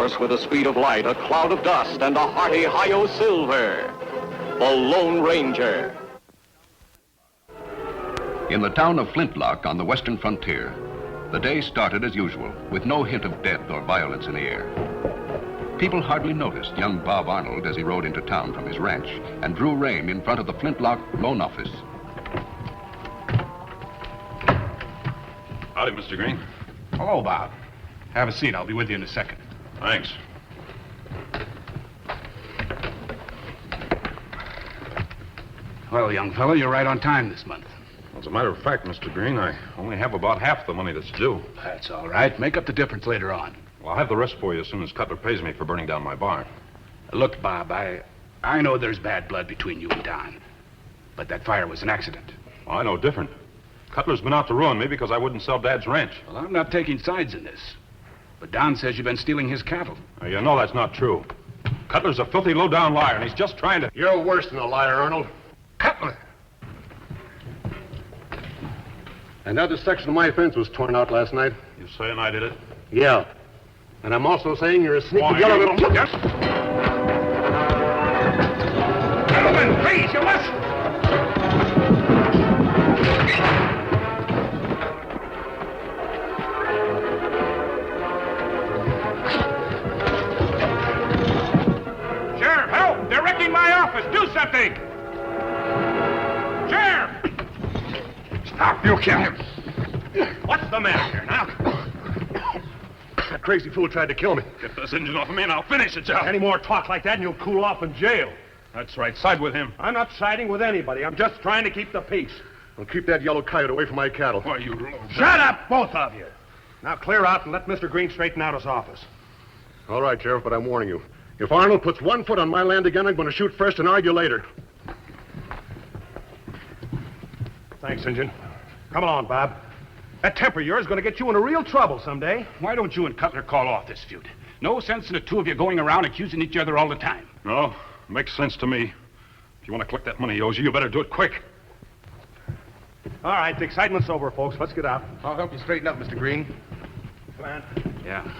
horse with the speed of light, a cloud of dust, and a hearty Hi-Yo Silver. The Lone Ranger. In the town of Flintlock on the western frontier, the day started as usual, with no hint of death or violence in the air. People hardly noticed young Bob Arnold as he rode into town from his ranch and drew rein in front of the Flintlock loan office. Howdy, Mr. Green. Hello, Bob. Have a seat. I'll be with you in a second. Thanks. Well, young fellow, you're right on time this month. As a matter of fact, Mr. Green, I only have about half the money that's due. That's all right. Make up the difference later on. Well, I'll have the rest for you as soon as Cutler pays me for burning down my barn. Look, Bob, I know there's bad blood between you and Don, but that fire was an accident. Well, I know different. Cutler's been out to ruin me because I wouldn't sell Dad's ranch. Well, I'm not taking sides in this, but Don says you've been stealing his cattle. You know that's not true. Cutler's a filthy, low-down liar, and he's just trying to... You're worse than a liar, Arnold. Cutler! Another section of my fence was torn out last night. You saying I did it? Yeah. And I'm also saying you're a sneaky yellow little... Yes. Gentlemen, please, you must... Sheriff, help! They're wrecking my office! Do something! Sheriff! Stop! You kill him! What's the matter here now? That crazy fool tried to kill me. Get this engine off of me and I'll finish it, Joe. Any more talk like that and you'll cool off in jail. That's right. Side with him. I'm not siding with anybody. I'm just trying to keep the peace. Well, keep that yellow coyote away from my cattle. Why, you... Shut up, both of you. Now clear out and let Mr. Green straighten out his office. All right, Sheriff, but I'm warning you. If Arnold puts 1 foot on my land again, I'm going to shoot first and argue later. Thanks, Injun. Come along, Bob. That temper of yours is going to get you into real trouble someday. Why don't you and Cutler call off this feud? No sense in the two of you going around accusing each other all the time. No, makes sense to me. If you want to collect that money he owes you, you better do it quick. All right, the excitement's over, folks. Let's get out. I'll help you straighten up, Mr. Green. Come on. Yeah.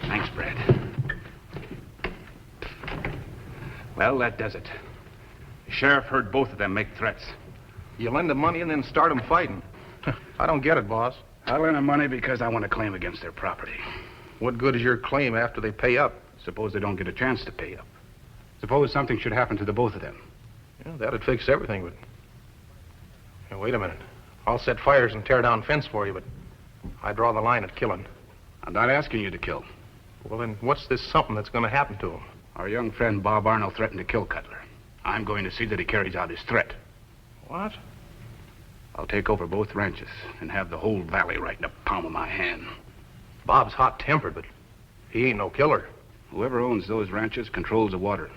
Thanks, Brad. Well, that does it. The sheriff heard both of them make threats. You lend them money and then start them fighting. I don't get it, boss. I lend them money because I want to claim against their property. What good is your claim after they pay up? Suppose they don't get a chance to pay up. Suppose something should happen to the both of them. Yeah, that'd fix everything, but... Now, wait a minute. I'll set fires and tear down fence for you, but I draw the line at killing. I'm not asking you to kill. Well, then what's this something that's going to happen to him? Our young friend Bob Arnold threatened to kill Cutler. I'm going to see that he carries out his threat. What? I'll take over both ranches and have the whole valley right in the palm of my hand. Bob's hot-tempered, but he ain't no killer. Whoever owns those ranches controls the water.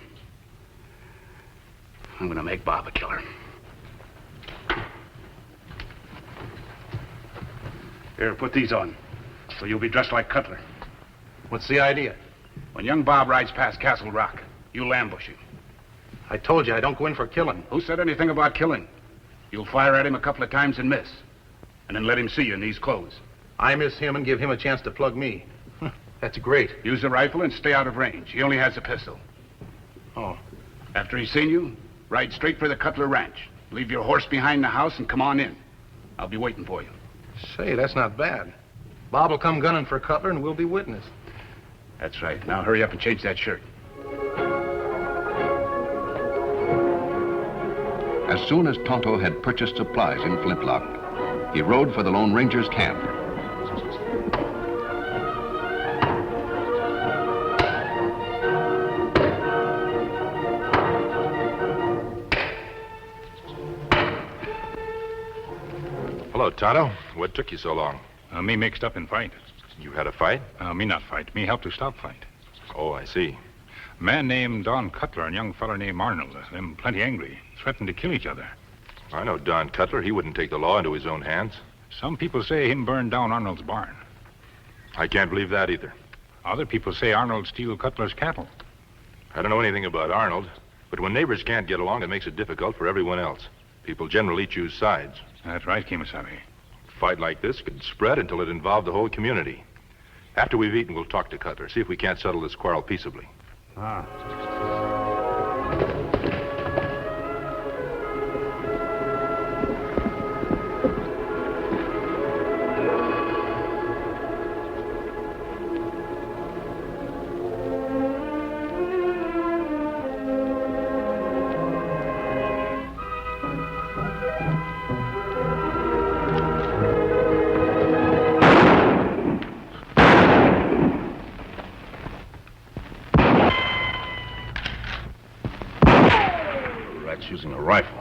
I'm going to make Bob a killer. Here, put these on, so you'll be dressed like Cutler. What's the idea? When young Bob rides past Castle Rock, you'll ambush him. I told you I don't go in for killing. Who said anything about killing? You'll fire at him a couple of times and miss. And then let him see you in these clothes. I miss him and give him a chance to plug me. That's great. Use the rifle and stay out of range. He only has a pistol. Oh. After he's seen you, ride straight for the Cutler Ranch. Leave your horse behind the house and come on in. I'll be waiting for you. Say, that's not bad. Bob will come gunning for Cutler and we'll be witness. That's right. Now hurry up and change that shirt. As soon as Tonto had purchased supplies in Flintlock, he rode for the Lone Ranger's camp. Hello, Tonto. What took you so long? Me mixed up in fight. You had a fight? Me not fight. Me help to stop fight. Oh, I see. Man named Don Cutler and young feller named Arnold. Them plenty angry. Threatened to kill each other. I know Don Cutler. He wouldn't take the law into his own hands. Some people say him burned down Arnold's barn. I can't believe that either. Other people say Arnold steal Cutler's cattle. I don't know anything about Arnold, but when neighbors can't get along, it makes it difficult for everyone else. People generally choose sides. That's right, Kemosabe. A fight like this could spread until it involved the whole community. After we've eaten, we'll talk to Cutler, see if we can't settle this quarrel peaceably. Ah. Using a rifle.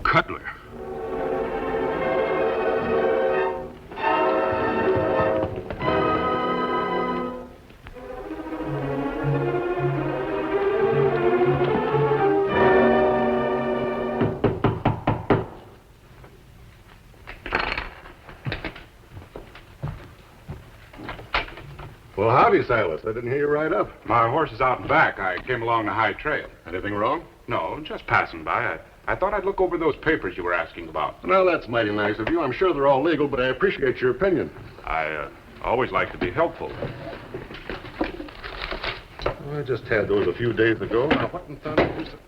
Cutler. Well, howdy, Silas. I didn't hear you ride up. My horse is out and back. I came along the high trail. Anything wrong? No, just passing by. I thought I'd look over those papers you were asking about. Well, that's mighty nice of you. I'm sure they're all legal, but I appreciate your opinion. I always like to be helpful. I just had those a few days ago. Now, what in thunder is it?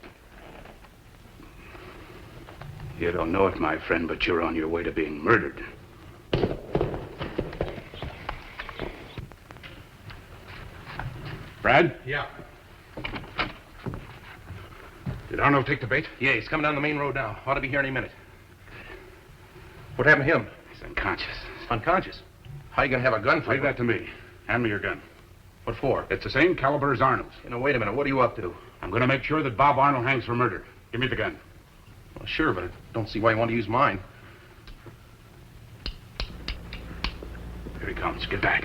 You don't know it, my friend, but you're on your way to being murdered. Brad? Yeah. Did Arnold take the bait? Yeah, he's coming down the main road now. Ought to be here any minute. What happened to him? He's unconscious. Unconscious. How you gonna have a gun for Leave him? that to me. Hand me your gun. What for? It's the same caliber as Arnold's. You know, wait a minute. What are you up to? I'm going to make sure that Bob Arnold hangs for murder. Give me the gun. Well, sure, but I don't see why you want to use mine. Here he comes. Get back.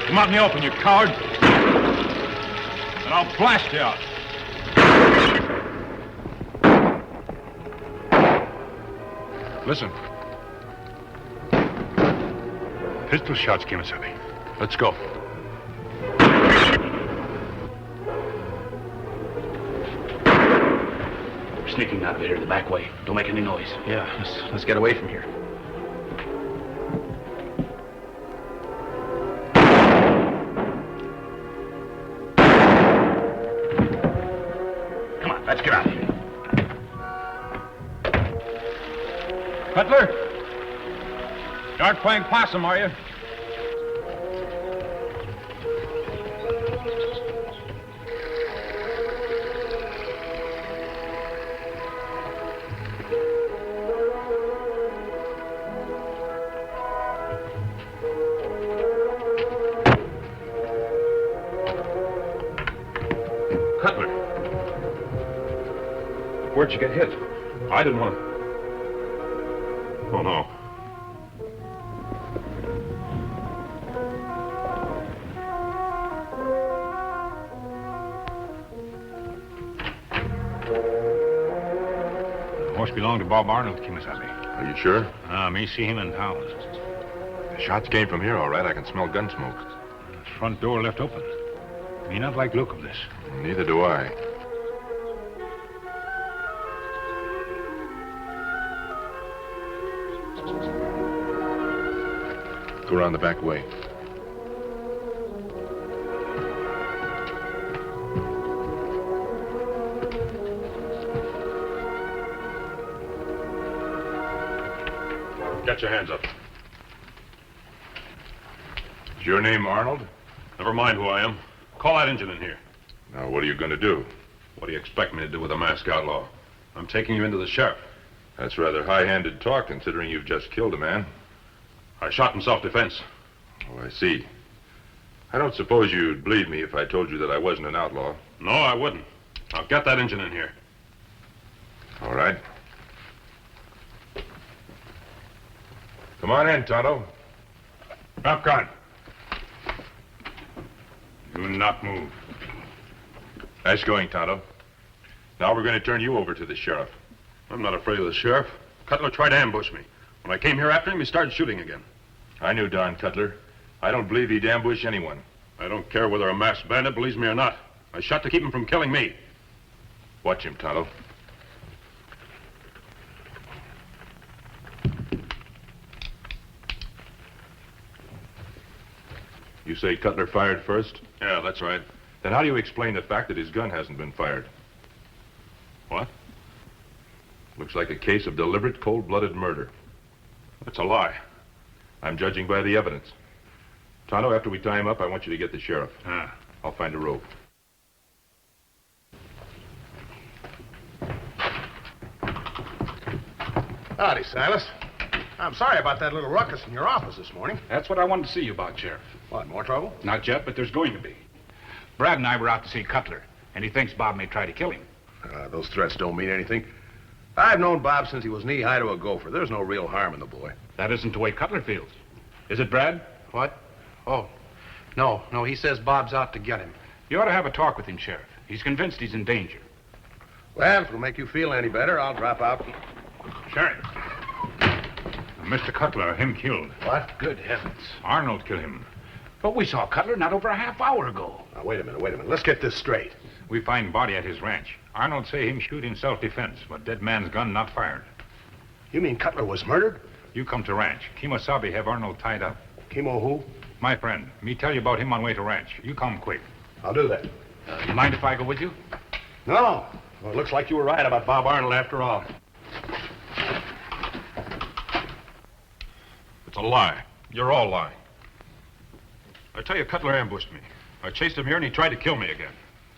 Come out in the open, you coward. And I'll blast you out. Listen. Pistol shots, Kimasabi. Let's go. We're sneaking out of here the back way. Don't make any noise. Yeah, let's get away from here. Come on, let's get out of here. Cutler? You aren't playing possum, are you? Cutler. Where'd you get hit? I didn't want to. Oh, no. The horse belonged to Bob Arnold, Kimasabi. Are you sure? Me see him in town. The shots came from here, all right. I can smell gun smoke. His front door left open. Me not like look of this. Neither do I. Go around the back way. Get your hands up. Is your name Arnold? Never mind who I am. Call that engine in here. Now, what are you going to do? What do you expect me to do with a masked outlaw? I'm taking you into the sheriff. That's rather high-handed talk, considering you've just killed a man. I shot in self-defense. Oh, I see. I don't suppose you'd believe me if I told you that I wasn't an outlaw. No, I wouldn't. Now get that engine in here. All right. Come on in, Tonto. Drop gun. Do not move. Nice going, Tonto. Now we're going to turn you over to the sheriff. I'm not afraid of the sheriff. Cutler tried to ambush me. When I came here after him, he started shooting again. I knew Don Cutler. I don't believe he'd ambush anyone. I don't care whether a masked bandit believes me or not. I shot to keep him from killing me. Watch him, Tonto. You say Cutler fired first? Yeah, that's right. Then how do you explain the fact that his gun hasn't been fired? What? Looks like a case of deliberate, cold-blooded murder. That's a lie. I'm judging by the evidence. Tonto, after we tie him up, I want you to get the sheriff. Ah. I'll find a rope. Howdy, Silas. I'm sorry about that little ruckus in your office this morning. That's what I wanted to see you about, Sheriff. What, more trouble? Not yet, but there's going to be. Brad and I were out to see Cutler, and he thinks Bob may try to kill him. Those threats don't mean anything. I've known Bob since he was knee-high to a gopher. There's no real harm in the boy. That isn't the way Cutler feels. Is it, Brad? What? Oh, no, he says Bob's out to get him. You ought to have a talk with him, Sheriff. He's convinced he's in danger. Well, if it'll make you feel any better, I'll drop out. Sheriff. Mr. Cutler, him killed. What? Good heavens. Arnold killed him. But we saw Cutler not over a half hour ago. Now, wait a minute. Let's get this straight. We find body at his ranch. Arnold say him shoot in self-defense, but dead man's gun not fired. You mean Cutler was murdered? You come to ranch. Kimosabe have Arnold tied up. Kimo who? My friend, me tell you about him on way to ranch. You come quick. I'll do that. You mind if I go with you? No. Well, it looks like you were right about Bob Arnold after all. It's a lie. You're all lying. I tell you, Cutler ambushed me. I chased him here and he tried to kill me again.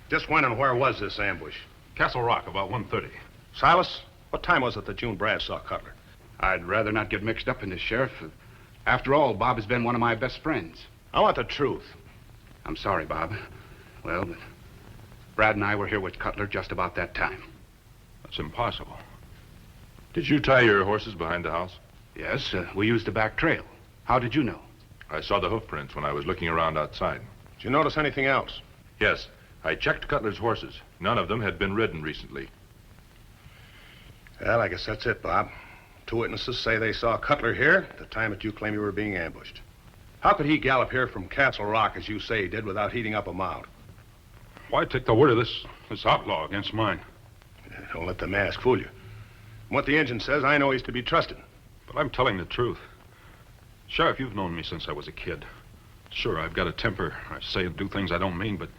Just when and where was this ambush? Castle Rock, about 1:30. Silas, what time was it that June Brad saw Cutler? I'd rather not get mixed up in this, Sheriff. After all, Bob has been one of my best friends. I want the truth. I'm sorry, Bob. Well, but Brad and I were here with Cutler just about that time. That's impossible. Did you tie your horses behind the house? Yes, we used the back trail. How did you know? I saw the hoof prints when I was looking around outside. Did you notice anything else? Yes, I checked Cutler's horses. None of them had been ridden recently. Well, I guess that's it, Bob. Two witnesses say they saw Cutler here at the time that you claim you were being ambushed. How could he gallop here from Castle Rock, as you say he did, without heating up a mount? Why take the word of this outlaw against mine? Don't let the mask fool you. From what the engine says, I know he's to be trusted. But I'm telling the truth. Sheriff, you've known me since I was a kid. Sure, I've got a temper. I say and do things I don't mean, but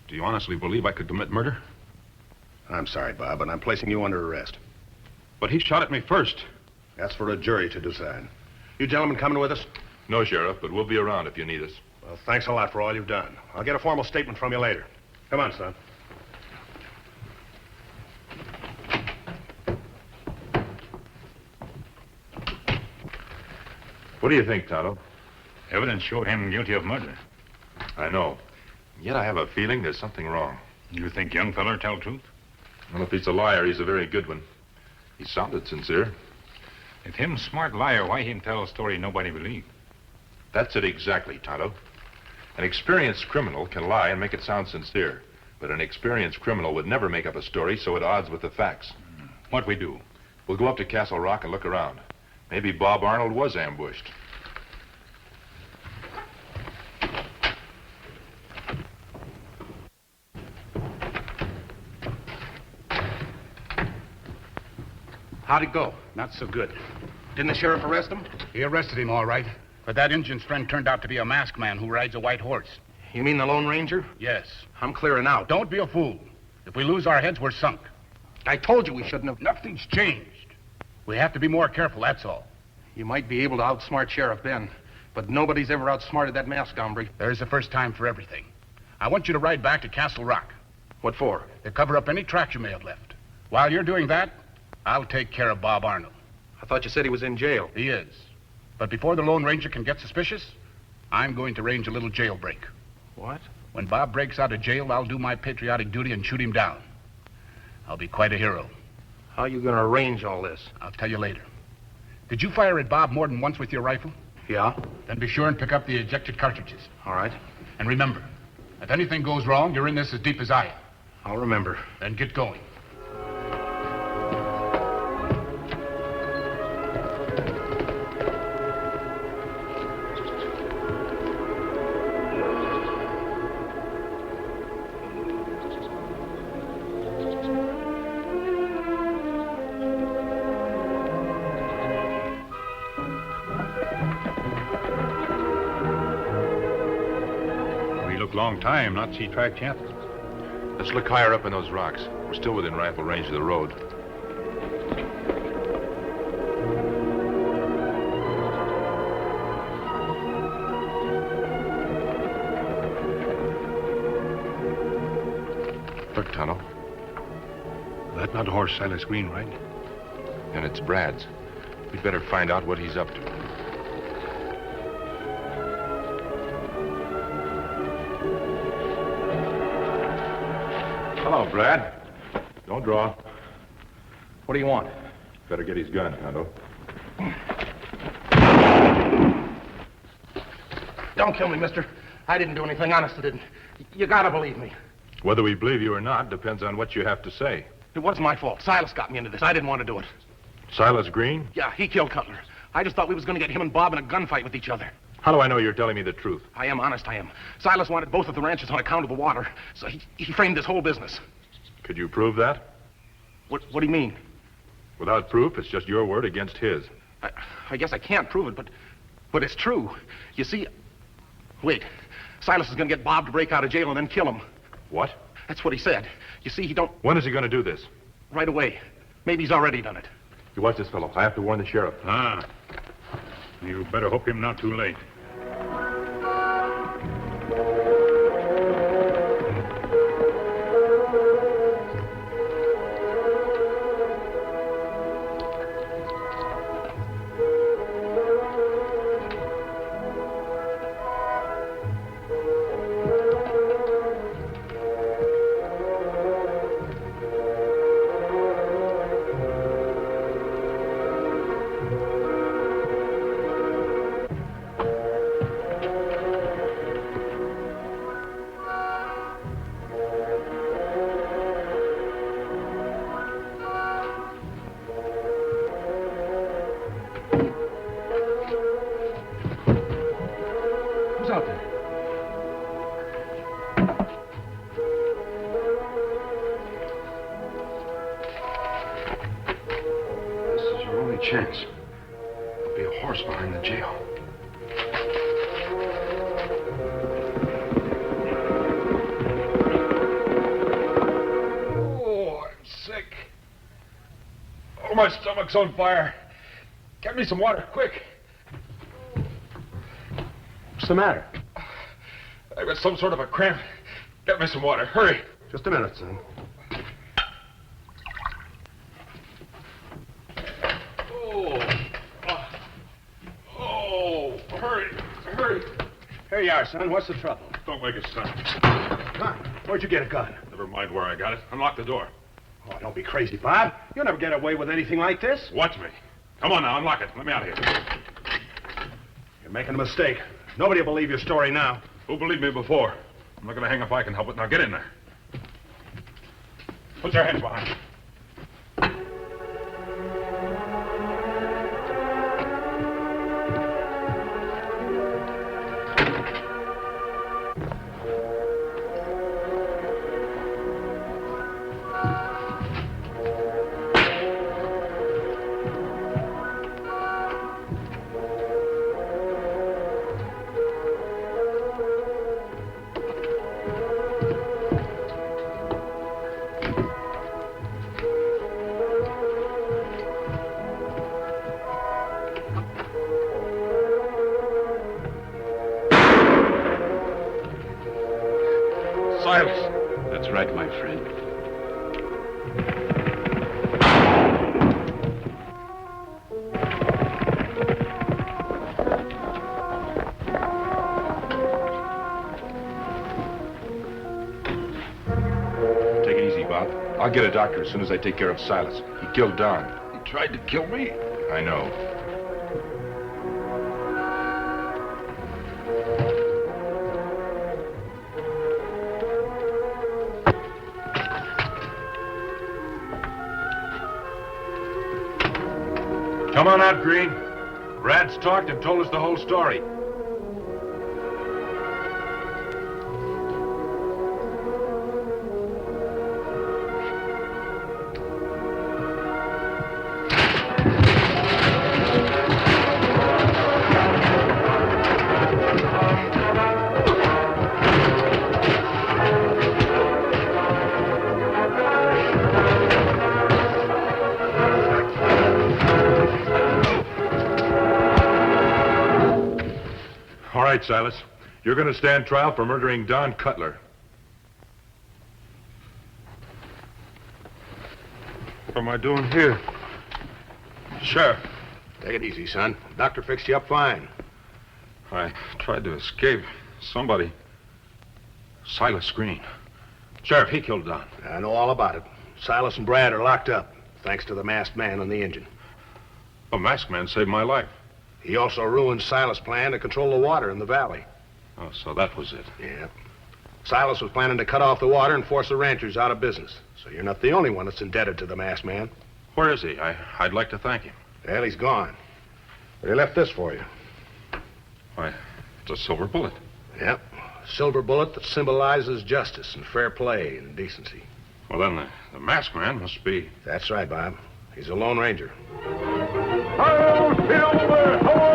do you honestly believe I could commit murder? I'm sorry, Bob, but I'm placing you under arrest. But he shot at me first. That's for a jury to decide. You gentlemen coming with us? No, Sheriff, but we'll be around if you need us. Well, thanks a lot for all you've done. I'll get a formal statement from you later. Come on, son. What do you think, Tonto? Evidence showed him guilty of murder. I know. Yet I have a feeling there's something wrong. You think young feller tell truth? Well, if he's a liar, he's a very good one. He sounded sincere. If him smart liar, why him tell a story nobody believe? That's it exactly, Tonto. An experienced criminal can lie and make it sound sincere. But an experienced criminal would never make up a story so at odds with the facts. What we do? We'll go up to Castle Rock and look around. Maybe Bob Arnold was ambushed. How'd it go? Not so good. Didn't the sheriff arrest him? He arrested him, all right. But that Injun's friend turned out to be a masked man who rides a white horse. You mean the Lone Ranger? Yes. I'm clearing out. Don't be a fool. If we lose our heads, we're sunk. I told you we shouldn't have. Nothing's changed. We have to be more careful, that's all. You might be able to outsmart Sheriff Ben, but nobody's ever outsmarted that masked hombre. There's a first time for everything. I want you to ride back to Castle Rock What for? to cover up any tracks you may have left. While you're doing that, I'll take care of Bob Arnold. I thought you said he was in jail. He is. But before the Lone Ranger can get suspicious, I'm going to arrange a little jailbreak. What? When Bob breaks out of jail, I'll do my patriotic duty and shoot him down. I'll be quite a hero. How you gonna arrange all this? I'll tell you later. Did you fire at Bob more than once with your rifle? Yeah? Then be sure and pick up the ejected cartridges. All right. And remember, if anything goes wrong, you're in this as deep as I am. I'll remember. Then get going. We look long time, not see tracks yet. Let's look higher up in those rocks. We're still within rifle range of the road. Look, Tonto. That's not the horse Silas Green, right? And it's Brad's. We'd better find out what he's up to. Hello, Brad. Don't draw. What do you want? Better get his gun, Tonto. Don't kill me, mister. I didn't do anything. Honest, I didn't. You gotta believe me. Whether we believe you or not depends on what you have to say. It wasn't my fault. Silas got me into this. I didn't want to do it. Silas Green? Yeah, he killed Cutler. I just thought we was going to get him and Bob in a gunfight with each other. How do I know you're telling me the truth? I am honest, I am. Silas wanted both of the ranches on account of the water, so he framed this whole business. Could you prove that? What do you mean? Without proof, it's just your word against his. I guess I can't prove it, but it's true. You see, wait. Silas is going to get Bob to break out of jail and then kill him. What? That's what he said. You see, he don't... When is he going to do this? Right away. Maybe he's already done it. You watch this fellow. I have to warn the sheriff. Ah. You better hope him not too late. Who's out there? This is your only chance. There'll be a horse behind the jail. Oh, I'm sick. Oh, my stomach's on fire. Get me some water, quick. What's the matter? I've got some sort of a cramp. Get me some water, hurry. Just a minute, son. Oh, hurry, hurry. Here you are, son. What's the trouble? Don't wake us, son. Come on. Where'd you get a gun? Never mind where I got it. Unlock the door. Oh, don't be crazy, Bob. You'll never get away with anything like this. Watch me. Come on now, unlock it. Let me out of here. You're making a mistake. Nobody will believe your story now. Who believed me before? I'm not going to hang if I can help it. Now get in there. Put your hands behind you. Silas. That's right, my friend. Take it easy, Bob. I'll get a doctor as soon as I take care of Silas. He killed Don. He tried to kill me. I know. Come on out, Green. Brad's talked and told us the whole story. All right, Silas. You're going to stand trial for murdering Don Cutler. What am I doing here? Sheriff. Take it easy, son. Doctor fixed you up fine. I tried to escape. Somebody. Silas Green. Sheriff, he killed Don. I know all about it. Silas and Brad are locked up, thanks to the masked man on the engine. The masked man saved my life. He also ruined Silas' plan to control the water in the valley. Oh, so that was it. Yeah. Silas was planning to cut off the water and force the ranchers out of business. So you're not the only one that's indebted to the masked man. Where is he? I'd like to thank him. Well, he's gone. But he left this for you. Why, it's a silver bullet. Yep. Silver bullet that symbolizes justice and fair play and decency. Well, then the masked man must be... That's right, Bob. He's a Lone Ranger. Ho, Silver! Ho!